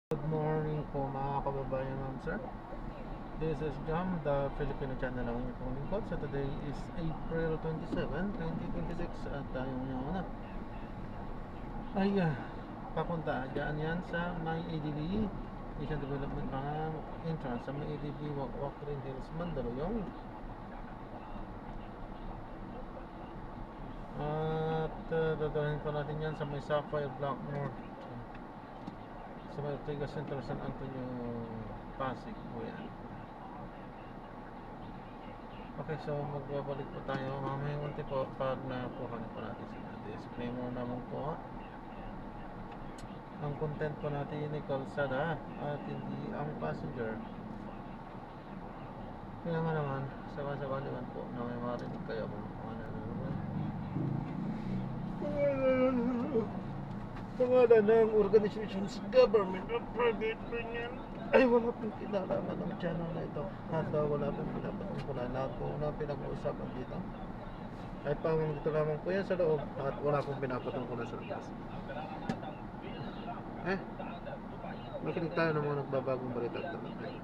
Good morning po mga kababayan, ma'am sir. This is Jam, the Filipino channel ang inyong lingkod. So today is April 27, 2026 at tayong una ay papunta dyan yan sa may ADB Asian Development Bank entrance sa may ADB Walk-Walk-Green Hills, Mandaluyong. At dadalhin po natin yan sa may Sapphire Block North sa may Ortega Center, San Antonio, Pasig po yan. Okay, so magbabalik po tayo mamayang unti po pag nakuha po natin sa disclaimer naman po. Ang content po natin ay kalsada at hindi ang passenger. Kaya nga naman, sakasakali man po na may marinig kayo kung ano naman. Pangalan ng organizations, government o private po yan ay wala pong kinalaman ng channel na ito at wala pong pinapatungkulan. Lahat po na pinag-uusapan dito ay pamang dito lamang po yan sa loob at wala pong pinapatungkulan sa labas. Makinig tayo ng mga nagbabagong balita at talagay.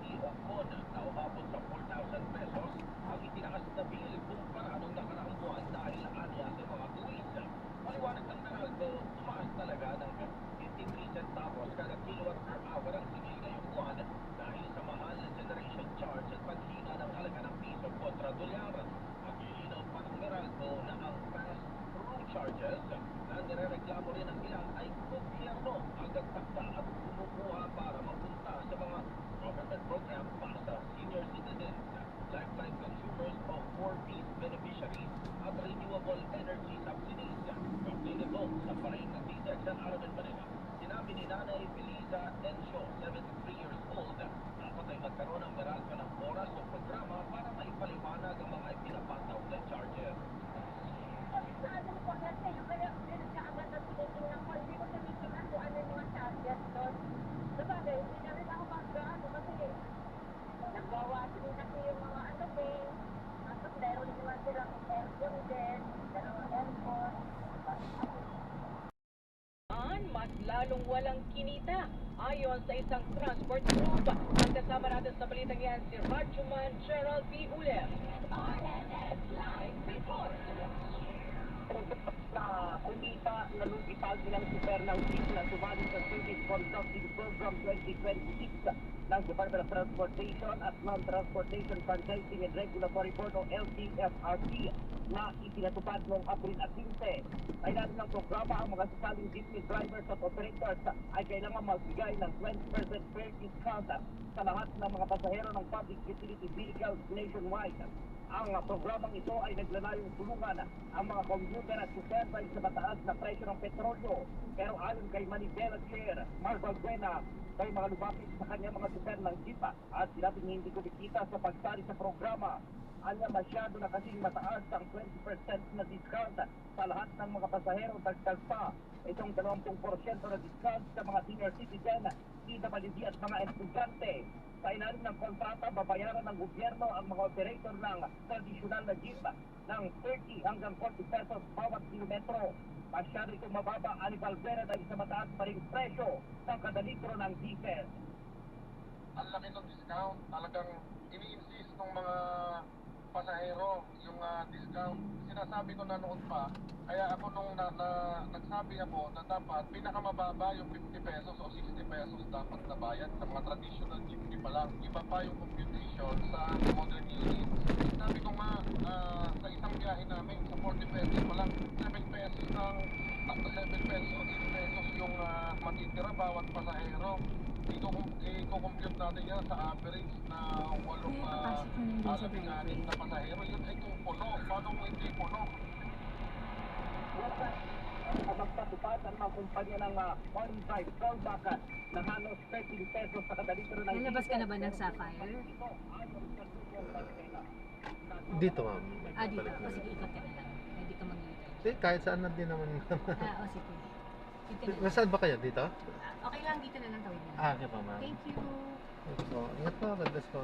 Mas lalong walang kinita. Ayon sa isang transport group, ang kasama natin sa balitang yan si Radjuman Gerald P. Uler. RNN Live Report. Sa kumita na lumipag ng super ng jeep na sumali sa Service Conducting Program 2026 ng Department of Transportation at Non-Transportation Franchising and Regulatory Board o LTFRB na ipinatupad noong April 15. Ay natin ng programa ang mga sasaling jeepney drivers at operators ay kailangan magbigay ng 20% fare discount sa lahat ng mga pasahero ng public utility vehicles nationwide. Ang programang ito ay naglalayong tulungan ang mga commuter at super sa mataas na presyo ng petrolyo. Pero ayon kay Manibela Chair Marval Buena, may mga lumapit sa kanya mga super ng jeep at sinabing hindi kumikita sa pagsali sa programa. Anya masyado na kasing mataas ang 20% na discount sa lahat ng mga pasahero dagdag pa itong 20% na discount sa mga senior citizen, PWD at mga estudyante. Sa ilalim ng kontrata, babayaran ng gobyerno ang mga operator ng tradisyonal na jeep ng 30 hanggang 40 pesos bawat kilometro. Masyado itong mababa ani Valvera dahil sa mataas pa rin presyo ng kada litro ng diesel. Ang laki ng discount, talagang ini-insist ng mga pasahero yung discount. Sinasabi ko na noon pa, kaya ako nung nagsabi ako na dapat pinakamababa yung 50 pesos o 60 pesos dapat na bayad sa mga traditional jeepney pa lang. Iba pa yung computation sa modern units. Sabi ko nga, sa isang biyahe namin, sa 40 pesos pa lang, 7 pesos ng 7 pesos o 10 pesos yung matitira bawat pasahero. I-compute natin yan sa average na 8 na pasahero. Yun ay kung puno. Paano kung hindi puno? Magpatupad ang mga kumpanya ng on-site callback na halos 13 pesos sa kada litro ng Nalabas ka na ba ng Sapphire? Dito ma'am. Dito. O sige, ikot ka na lang. Hindi ka mag-return. Kahit saan na din naman. O sige. Dito na lang. Nasaan ba kayo? Dito? Okay lang, dito na lang tawid na. Okay pa ma'am. Thank you. Ito po. Ingat po. God bless po.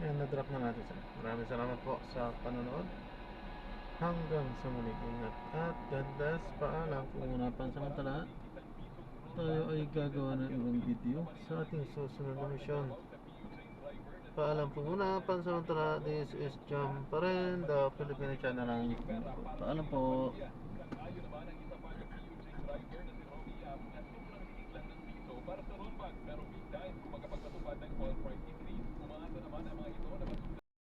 Ayan, na-drop na natin sir. Maraming salamat po sa panonood. Hanggang sa muli, ingat at God bless. Paalam po muna pansamantala. Tayo ay gagawa ng ibang video sa ating susunod na misyon. Paalam po muna pansamantala. This is Jam pa rin, the Filipino channel ang paalam po.